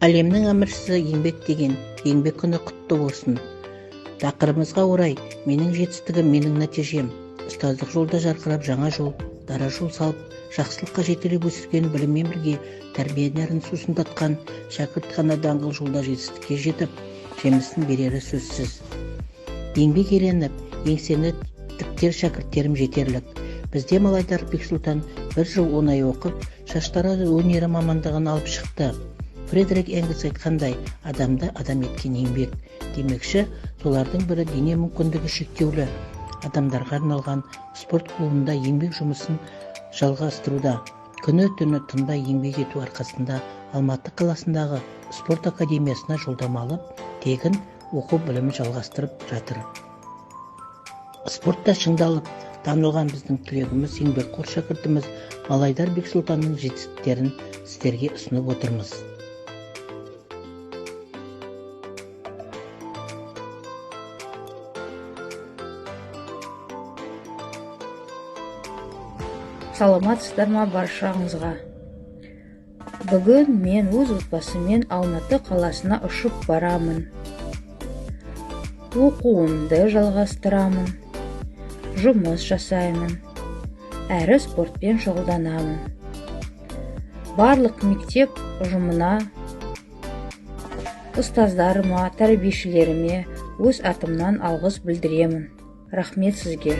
Әлемнің әміршісі еңбек деген, еңбек күні құтты болсын. Тақырыбымызға орай, менің жетістігім, менің нәтижем. Ұстаздық жолда жарқырап жаңа жол, дара жол салып, жақсылыққа жетелеп өсірген біліммен бірге тәрбие нәрін сусындатқан шәкірт қана даңғыл жолда жетістікке жетіп, жемісін берері сөзсіз. Еңбек еленіп, еңсені тіктер шәкірттерім жетерлік. Бізде Малайдар Бексұлтан 1 жыл 10 ай оқып, шаштары өнері мамандығын алып шықты. Фредерик Энгельс айтқандай, адамды адам еткен еңбек. Демекші, солардың бірі дене мүмкіндігі шектеулі адамдарға арналған спорт клубында еңбек жұмысын жалғастыруда. Күні-түні тынбай еңбек ету арқасында Алматы қаласындағы спорт академиясына жолдама алып, тегін оқу білімін жалғастырып жатыр. Спортта шыңдалып, танылған біздің түлегіміз, еңбекқор шәкіртіміз Малайдар Бексұлтанның жетістіктерін сіздерге ұсынып отырмыз. Саламатсыздар ма баршаңызға. Бүгін мен өз отбасыммен Алматы қаласына ұшып барамын. Оқуымды жалғастырамын, жұмыс жасаймын, әрі спортпен шұғылданамын. Барлық мектеп ұжымына, ұстаздарыма, тәрбиешілеріме өз атымнан алғыс білдіремін. Рахмет сізге.